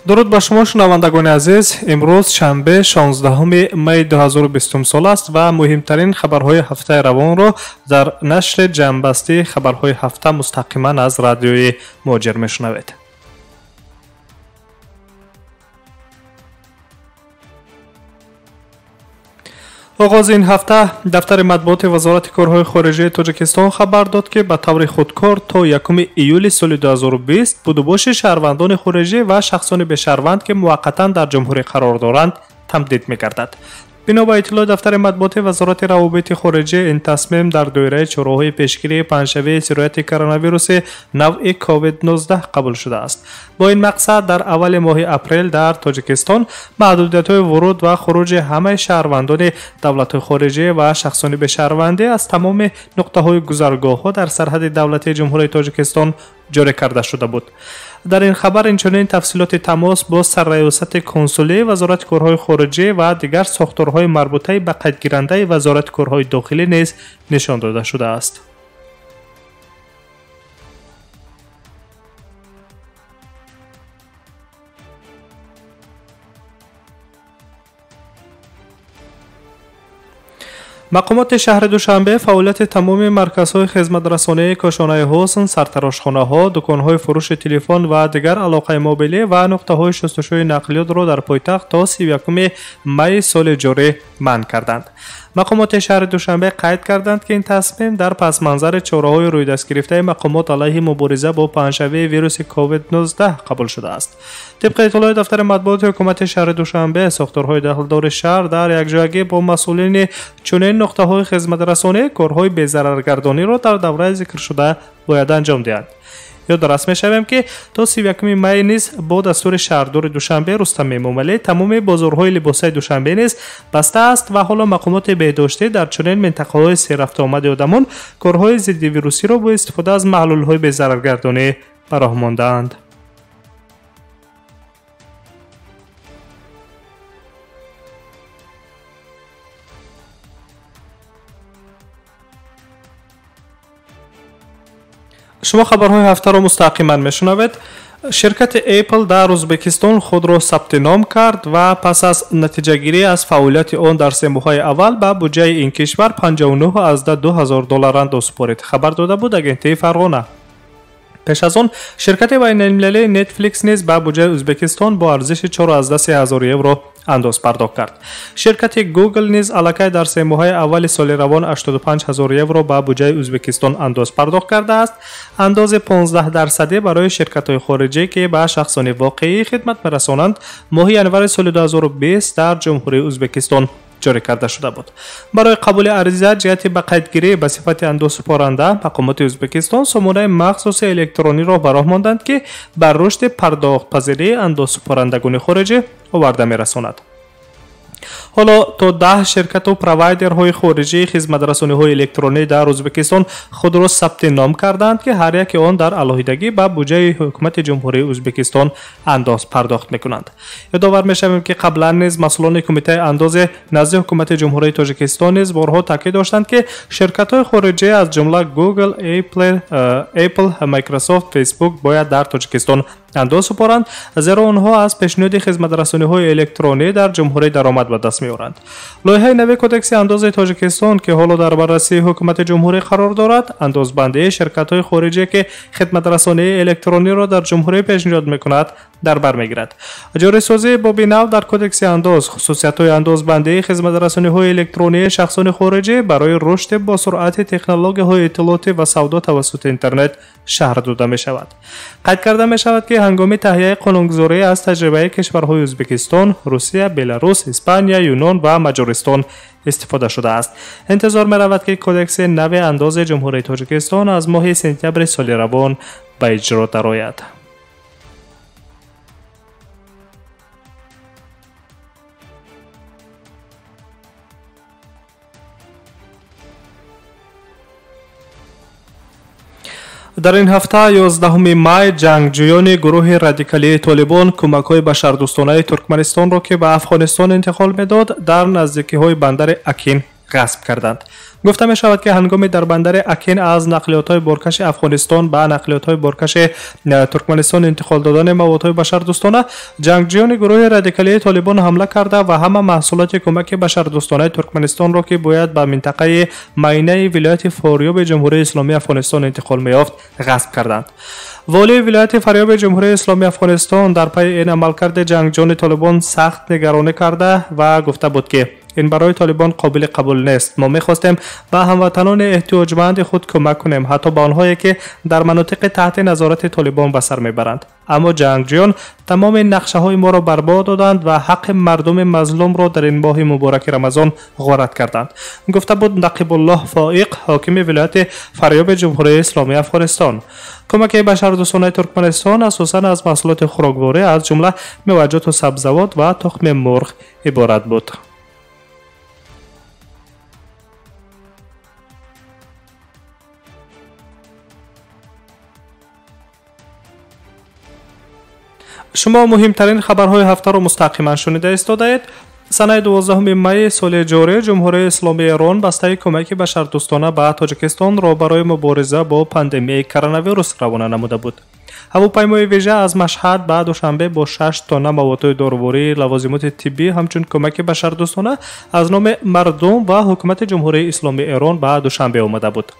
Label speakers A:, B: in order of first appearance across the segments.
A: درود با شما شنوندگان عزیز. امروز شنبه 16 می 2020 سال است و مهمترین خبرهای هفته روان را در نشر جمع‌بستی خبرهای هفته مستقیما از رادیوی مهاجر میشنوید. آغاز این هفته دفتر مطبوعات وزارت کارهای خارجه تاجیکستان خبر داد که به طور خودکار تا 1 ایول سال 2020 بودوباش شهروندان خارجی و شخصان به شهروند که موقتا در جمهوری قرار دارند تمدید می‌گردد. بنا به اطلاع دفتر مطبوعات وزارت روابط خارجه، این تصمیم در دایره چراهای پیشگیری پنجشنبه سرایت کرونا ویروس نوع کووید 19 قبول شده است. با این مقصد در اول ماه اپریل در تاجیکستان محدودیت‌های ورود و خروج همه شهروندان دولت خارجی و شخصان به شهروندی از تمام نقطه‌های گذرگاه‌ها در سرحد دولتی جمهوری تاجیکستان جاری کرده شده بود. در این خبر اینچنین تفصیلات تماس با سرریاست کنسولی وزارت کارهای خارجه و دیگر ساختارهای مربوطه به قیدگیرنده وزارت کارهای داخلی نیز نشان داده شده است. مقامات شهر دوشنبه فعالیت تمام مرکزهای خدمت رسانی کاشانه حسن، سرتراشخانه‌ها، دکان‌های فروش تلفن و دیگر علاقه موبیلی و نقطه‌های شستشوی نقلیات را در پایتخت تا 31 می سال جاری منع کردند. مقامات شهر دوشنبه قید کردند که این تصمیم در پس منظر چاره‌های روی دست گرفته مقامات علیه مبارزه با پنجشنبه ویروس کووید 19 قبول شده است. طبق اطلاع دفتر مطبوعات حکومت شهر دوشنبه، ساختارهای داخلدار شهر در یکجایی با مسئولین چنین نقطه‌های خدمت رسانی کارهای بی‌ضررگردانی را در دوره ذکر شده باید انجام دهند. یادآور می‌شویم که تا 31 می نیز با دستور شهردار دوشنبه رستم موملی تمام بازارهای لباسی دوشنبه نیز بسته است و حالا مقامات بهداشتی در چنین منطقه‌های سیر رفت آمد آدمان کارهای ضد ویروسی را با استفاده از محلول‌های بی‌ضررگردانی براه مانده‌اند. شما خبرهای هفته را مستقیما میشنوید. شرکت اپل در ازبکستان خود را ثبت نام کرد و پس از نتیجه گیری از فعالیت آن در 3 ماه اول به بودجه این کشور 59,000 دلار انداز سپارید. خبر داده بود اگنته فرغانه. پیش از آن شرکت بین‌المللی نتفلیکس نیز به بودجه ازبکستان با ارزش 4,300 یورو انداز پرداخت کرد. شرکت گوگل نیز الکی در 3 ماه اول سال روان 85,000 یورو به بودجه ازبکستان انداز پرداخت کرده است. انداز 15% برای شرکت‌های خارجی که به شخصان واقعی خدمت می‌رسانند ماه ینور سال 2020 در جمهوری ازبکستان جاری کرده شده بود. برای قبول عریضه جهت به قیدگیری به صفت انداز سپارنده، مقامات ازبکستان سامانه مخصوص الکترونی را براه ماندند که بر رشد پرداخت پذیری انداز سپارندگان خارجی آورده می‌رساند. حالا تا 10 شرکت و پروایدرهای خارجی خدمت رسانی‌های الکترونی در ازبکستان خود را ثبت نام کردند که هر یک آن در علاهیدگی به بودجه حکومت جمهوری ازبکستان انداز پرداخت می‌کنند. یادآور می‌شویم که قبلا نیز مسئولان کمیته انداز نزد حکومت جمهوری تاجیکستان نیز بارها تاکید داشتند که شرکت‌های خارجی از جمله گوگل، اپل، مایکروسافت، فیسبوک باید در تاجیکستان انداز سپارند، زیرا آنها از پیشنهاد خدمت رسانی‌های الکترونی در جمهوری درآمد به دست می‌آورند. لایحه نوی کدکس انداز تاجیکستان که حالا در بررسی حکومت جمهوری قرار دارد، اندازبندی شرکت‌های خارجی که خدمت رسانی الکترونی را در جمهوری پیشنهاد می‌کند در بر می‌گیرد. جاریسازی با بناء در کدکس انداز خصوصیت‌های اندازبندی خدمت رسانی‌های الکترونی شخصان خارجی برای رشد با سرعت تکنولوژی‌های اطلاعاتی و سودا توسط اینترنت شهر داده می‌شود. قید کرده می‌شود که هنگام تهیه قانونگذاری از تجربه کشورهای ازبکستان، روسیه، بلاروس، اسپانیا، یونان و مجارستان استفاده شده است. انتظار می‌رود که کدکس نوی انداز جمهوری تاجیکستان از ماه سپتامبر سال روان به اجرا درآید. در این هفته 11 می جنگجویان گروه رادیکالی طالبان کمک‌های بشردوستانه ترکمنستان را که به افغانستان انتقال می‌داد در نزدیکی‌های بندر اکین غصب کردند. گفته می شود که هنگامی در بندر اکین از نقلیات‌های بارکش افغانستان به نقلیات‌های بارکش ترکمنستان انتقال دادن موادهای بشردوستانه، جنگجویان گروه رادیکالی طالبان حمله کرده و همه محصولات کمک بشردوستانه ترکمنستان را که باید به منطقه معینه ولایت فاریاب جمهوری اسلامی افغانستان انتقال می‌یافت غصب کردند. والی ولایت فاریاب جمهوری اسلامی افغانستان در پی این عملکرد جنگجویان طالبان سخت نگرانی کرده و گفته بود که این برای طالبان قابل قبول نیست. ما می‌خواستیم به هموطنان احتیاجمند خود کمک کنیم، حتی به آنهایی که در مناطق تحت نظارت طالبان به سر میبرند. اما جنگجویان تمام نقشه‌های ما را برباد دادند و حق مردم مظلوم را در این ماه مبارک رمضان غارت کردند. گفته بود نقیب الله فائق، حاکم ولایت فاریاب جمهوری اسلامی افغانستان. کمک بشردوستانه ترکمنستان اساساً از محصولات خوراکواری از جمله میوه‌جات و سبزیجات و تخم مرغ عبارت بود. شما مهمترین خبرهای هفته را مستقیما شنیده استادید. سنه 12 می سال جاری جمهوری اسلامی ایران بسته کمک بشردوستانه به تاجیکستان را برای مبارزه با پاندمی کرونا ویروس روانه نموده بود. هواپیمای ویژه از مشهد به دوشنبه با 6 تن مواد دارویی، لوازمات طبی همچون کمک بشردوستانه از نام مردم و حکومت جمهوری اسلامی ایران به دوشنبه آمده بود.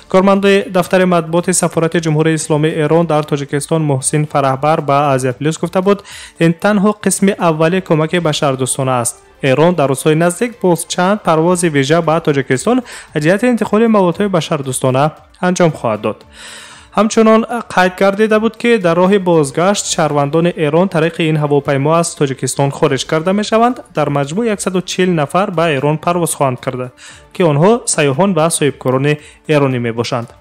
A: کارمند دفتر مطبوعات سفارت جمهوری اسلامی ایران در تاجیکستان محسن فرهبر به آزیا پلیس گفته بود این تنها قسم اولی کمک بشردوستانه است. ایران در روزهای نزدیک باز چند پرواز ویژه به تاجیکستان جهت انتقال موادهای بشردوستانه انجام خواهد داد. همچنان قید گردیده بود که در راه بازگشت شهروندان ایران طریق این هواپیما از تاجیکستان خارج کرده می شوند. در مجموع 140 نفر به ایران پرواز خواهند کرده که آنها سیاحان و صاحبکاران ایرانی می باشند.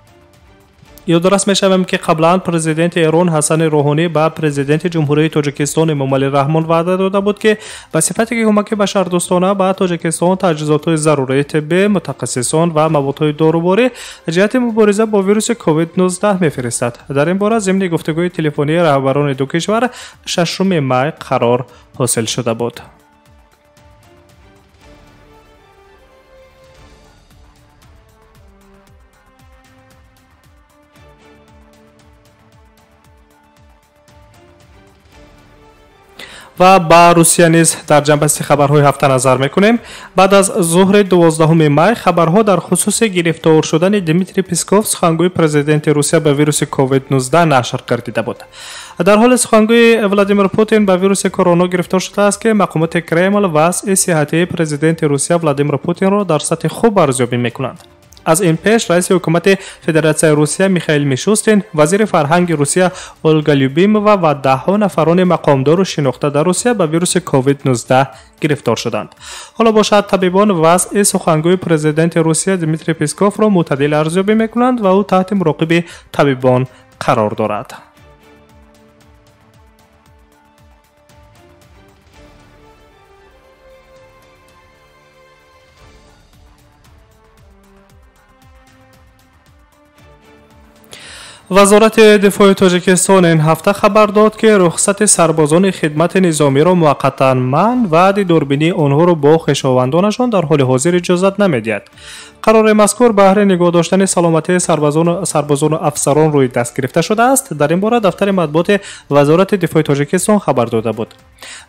A: یادداشت می شویم که قبلا پرزیدنت ایران حسن روحانی به پرزیدنت جمهوری تاجیکستان امامعلی رحمان وعده داده بود که به صفتی که کمک بشردوستانه به تاجیکستان تجهیزات ضروری طبی، متخصصان و موادهای دارویی جهت مبارزه با ویروس کووید 19 میفرستد. در این باره ضمن گفتگوی تلفنی رهبران دو کشور 6 می قرار حاصل شده بود. و با روسیه نیز در جنبستی خبرهای هفته نظر میکنیم. بعد از ظهر 12 می خبرها در خصوص گرفتار شدن دیمیتری پسکوف سخنگوی پرزیدنت روسیه به ویروس کووید 19 نشر گردیده بود. در حال سخنگوی ولادیمیر پوتین به ویروس کرونا گرفتار شده است که مقامات کرمل وضع صحتی پرزیدنت روسیه ولادیمیر پوتین را در سطح خوب ارزیابی میکنند. از این پیش رئیس حکومت فدراسیون روسیه میخائیل میشوستین، وزیر فرهنگ روسیه اولگا لیوبیمووا و ده نفران مقامدار و شناخته در روسیه به ویروس کووید 19 گرفتار شدند. حالا باشد طبیبان وضع سخنگوی پرزیدنت روسیه دیمیتری پسکوف را معتدل ارزیابی میکنند و او تحت مراقبه طبیبان قرار دارد. وزارت دفاع تاجیکستان این هفته خبر داد که رخصت سربازان خدمت نظامی را موقتا منع و دوربینی آنها را با خویشاوندانشان در حال حاضر اجازت نمیدهد. قرار مذکور بهره نگاه داشتن سلامتی سربازان و افسران روی دست گرفته شده است. در این باره دفتر مطبوعات وزارت دفاع تاجیکستان خبر داده بود.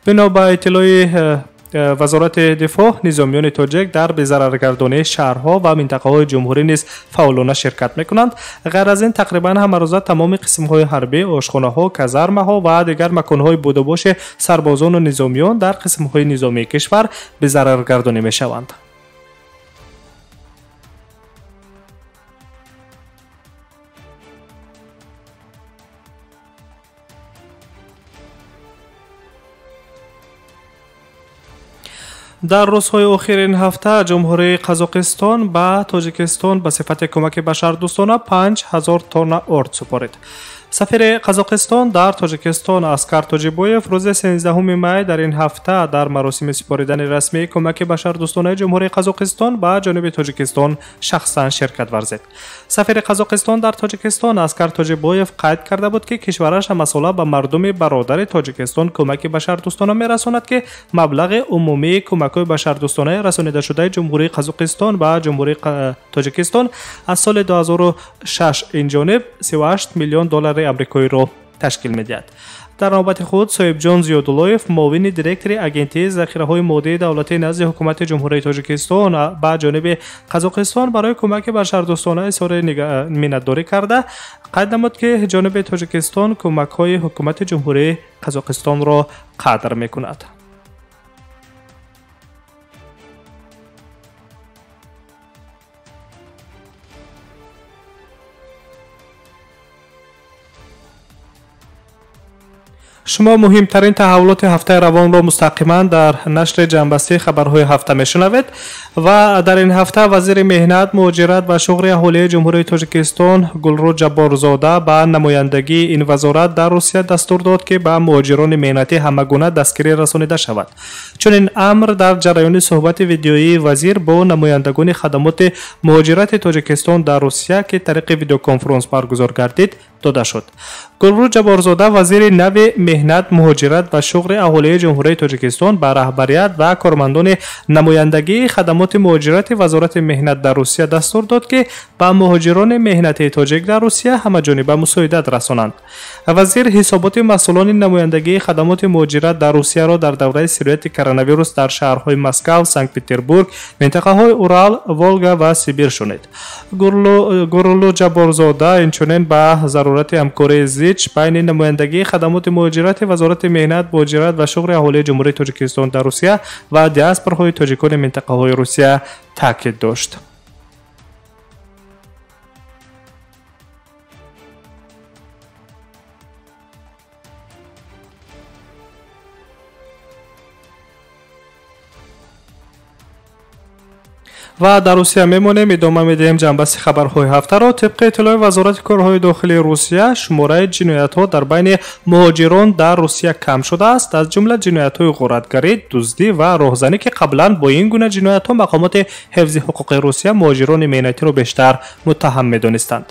A: بنا به اطلاع وزارت دفاع، نظامیان تاجیک در بضررگردانی شهرها و منطقه‌های جمهوری نیز فعالانه شرکت می‌کنند. غیر از این تقریباً همه روزه تمام قسم‌های حربی، آشخانه‌ها، کازارمه‌ها و دیگر مکان‌های بود و باش سربازان و نظامیان در قسم‌های نظامی کشور بضررگردانی می‌شوند. در روزهای اخیر این هفته جمهوری قزاقستان به تاجیکستان به صفت کمک بشردوستانه 5000 تن ارد سپارید. сафири қазоқистон дар тоҷикистон аскар тоҷибоев рӯзи 13 май дар ин ҳафта дар маросими супоридани расмии кӯмаки башардӯстонаи ҷумҳурии қазоқистон ба ҷониби тоҷикистон шахсан ширкат варзид. сафири қазоқистон дар тоҷикистон аскар тоҷибоев қайд карда буд ки кишвараш ҳамасола ба мардуми бародари тоҷикистон кӯмаки башардӯстона мерасонад ки маблағи умумии кӯмакҳои башардӯстонаи расонидашудаи ҷумҳурии қазоқистон ба ҷумҳурии тоҷикистон аз соли 2006 инҷониб 38 миллион доллари амрикоиро ташкил медиҳад. дар навбати худ соҳибҷон зиёдуллоев муовини директори агентии захираҳои моддии давлатӣ назди ҳукумати ҷумҳурии тоҷикистон ба ҷониби қазоқистон барои кӯмаки башардӯстона изҳори миннатдорӣ карда қайд намуд ки ҷониби тоҷикистон кӯмакҳои ҳукумати ҷумҳурии қазоқистонро қадр мекунад. шумо муҳимтарин таҳаввулоти ҳафтаи равонро мустақиман дар нашри ҷамъбасти хабарҳои ҳафта мешунавед ва дар ин ҳафта вазири меҳнат, муҳоҷират ва шуғри аҳолии ҷумҳурии тоҷикистон Гулрӯ Ҷабборзода ба намояндагии ин вазорат дар Русия дастур дод ки ба муҳоҷирони меҳнатӣ ҳамагуна дастгирӣ расонида шавад. чунин амр дар ҷараёни суҳбати видеоии вазир бо намояндагони хадамоти муҳоҷирати тоҷикистон дар Русия ки тариқи видеоконференс баргузор гардид дода шуд. Гулрӯ Ҷабборзода вазири нави меҳнат, муҳоҷират ва шуғри аҳолии ҷумҳурии тоҷикистон ба раҳбарият ва кормандони намояндагии хадамоти муҳоҷирати вазорати меҳнат дар Русия дастур дод ки ба муҳоҷирони меҳнатии тоҷик дар Русия ҳамаҷониба мусоидат расонанд. вазир ҳисоботи масъулони намояндагии хадамоти муҳоҷират дар Русияро дар давраи сирояти коронавирус дар шаҳрҳои Москав, Санкт-Петербург, минтақаҳои Урал, Волга ва Сибир шунид. Гулрӯ Ҷабборзода инчунин ба зарурати ҳамкории зич байни намояндагии хадамоти муҳоҷирати вазорати меҳнат, муҳоҷират ва шуғри аҳолии ҷумҳурии тоҷикистон дар Русия ва диаспораҳои тоҷикони минтақаҳои Русия таъкид дошт. ва дар Русия мемонем. идома медиҳем ҷамъбасти хабарҳои ҳафтаро. тибқи иттилои вазорати корҳои дохилии Русия, шумораи ҷиноятҳо дар байни муҳоҷирон дар Русия кам шудааст, аз ҷумла ҷиноятҳои ғоратгарӣ, дуздӣ ва роҳзанӣ ки қаблан бо ин гуна ҷиноятҳо мақомоти ҳифзи ҳуқуқи Русия муҳоҷирони меҳнатиро бештар муттаҳам медонистанд.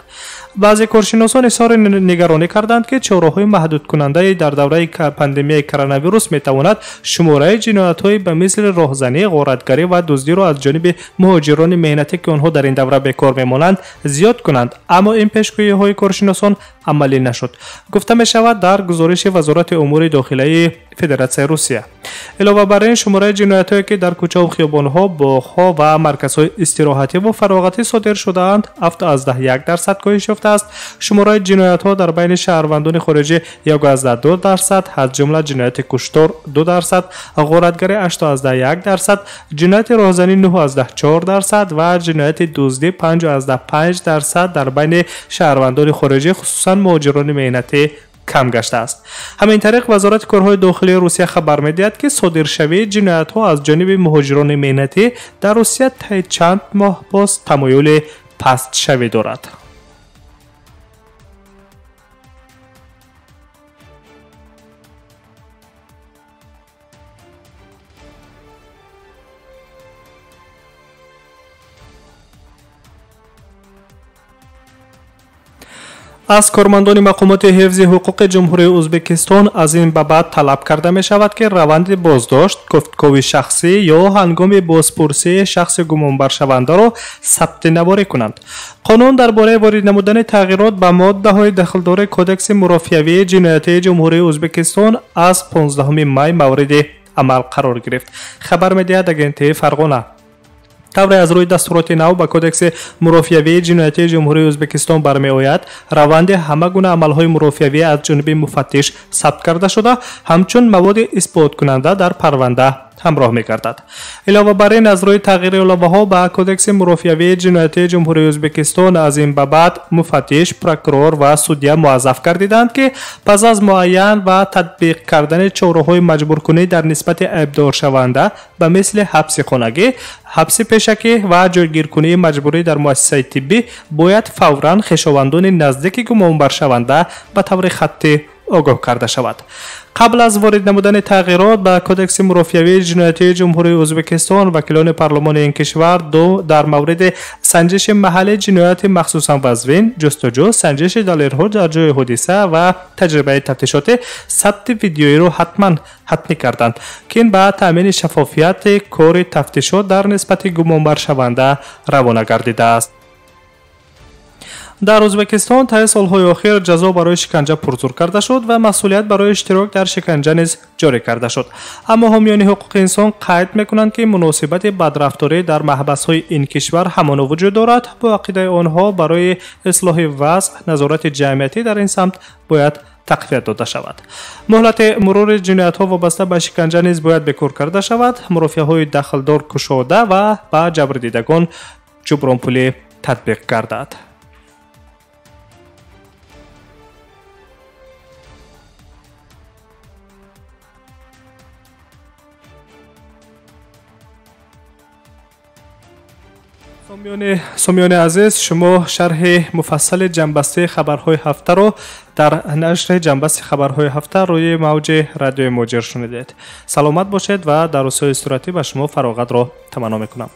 A: баъзе коршиносон изҳори нигаронӣ карданд ки чораҳои маҳдудкунандаи дар давраи пандемияи коронавирус метавонад шумораи ҷиноятҳои ба мисли роҳзанӣ, ғоратгарӣ ва дуздиро аз ҷониби муҳоҷирони меҳнатӣ ки онҳо дар ин давра бекор мемонанд зиёд кунанд, аммо ин пешгӯиҳои коршиносон амалӣ нашуд, гуфта мешавад дар гузориши вазорати умури дохилаи Федератсияи Русия. илова бар ин шумораи ҷиноятҳое ки дар кӯчаву хиёбонҳо, боғҳо ва марказҳои истироҳативу фароғатӣ содир шудаанд 71% коҳиш ёфтааст. шумораи ҷиноятҳо дар байни шаҳрвандони хориҷӣ 11%, аз ҷумла ҷинояти куштор 2%, ғоратгарӣ 81%, ҷинояти роҳзанӣ 9.4% ва ҷинояти дуздӣ 5.5% дар байни шаҳрвандони хориҷӣ хусусан муҳоҷирони меҳнатӣ кам гаштааст. ҳамин тариқ вазорати корҳои дохилии Русия хабар медиҳад ки содиршавии ҷиноятҳо аз ҷониби муҳоҷирони меҳнатӣ дар Русия таи чанд моҳ боз тамоюли пастшавӣ дорад. аз кормандони мақомоти ҳифзи ҳуқуқи ҷумҳурии Ӯзбекистон аз ин ба баъд талаб карда мешавад ки раванди боздошт, гуфтгӯи шахсӣ ё ҳангоми бозпурсии шахси гумонбаршавандаро сабтинаворӣ кунанд. қонун дар бораи ворид намудани тағйирот ба моддаҳои дахлдори кодекси мурофиявии ҷиноятии ҷумҳурии Ӯзбекистон аз 15 май мавриди амал қарор гирифт. хабар медиҳад агентии Фарғона. тавре аз рӯи дастуроти нав ба кодекси мурофиявии ҷиноятии ҷумҳурии Ӯзбекистон бармеояд, раванди ҳама гуна амалҳои мурофиявӣ аз ҷониби муфаттиш сабт карда шуда, ҳамчун маводи исботкунанда дар парванда ҳамроҳ мегардад. илова бар ин аз рӯи тағйири иловаҳо ба кодекси мурофиявии ҷиноятии ҷумҳурии Ӯзбекистон аз ин ба баъд муфаттиш, прокурор ва судя муаззаф гардиданд ки пас аз муайян ва татбиқ кардани чораҳои маҷбуркунӣ дар нисбати айбдоршаванда ба мисли ҳабси хонагӣ, ҳабси пешакӣ ва ҷойгиркунии маҷбурӣ дар муассисаи тиббӣ бояд фавран хешовандони наздики гумонбаршаванда ба таври хаттӣ огоҳ карда шавад. қабл аз ворид намудани тағйирот ба кодекси мурофиявии ҷиноятии ҷумҳурии Ӯзбекистон, вакилони парлумони ин кишвар дар мавриди санҷиши маҳаллии ҷинояти махсусан вазвин, ҷустуҷӯ, санҷиши далелҳо дар ҷои ҳодиса ва таҷрибаи тафтишотӣ сабти видеоиро ҳатмӣ карданд ки ин ба таъмини шафофияти кори тафтишот дар нисбати гумонбаршаванда равона гардидааст. дар Ӯзбекистон таи солҳои охир ҷазо барои шиканҷа пурзур карда шуд ва масъулият барои иштирок дар шиканҷа низ ҷорӣ карда шуд. аммо ҳомиёни ҳуқуқи инсон қайд мекунанд ки муносибати бадрафторӣ дар маҳбасҳои ин кишвар ҳамоно вуҷуд дорад. бо ақидаи онҳо барои ислоҳи вазъ назорати ҷамъиятӣ дар ин самт бояд тақвият дода шавад. муҳлати мурури ҷиноятҳо вобаста ба шиканҷа низ бояд бекор карда шавад. мурофиаҳои дахлдор кушода ва ба ҷабрдидагон ҷубронпулӣ татбиқ гардад. сомиёни азиз, шумо шарҳи муфассали ҷамъбасти хабарҳои ҳафтаро дар нашри ҷамъбасти хабарҳои ҳафта рӯи мавҷи радиои муҷир шунидед. саломат бошед ва дар рӯзҳои суратӣ ба шумо фароғатро таманно мекунам.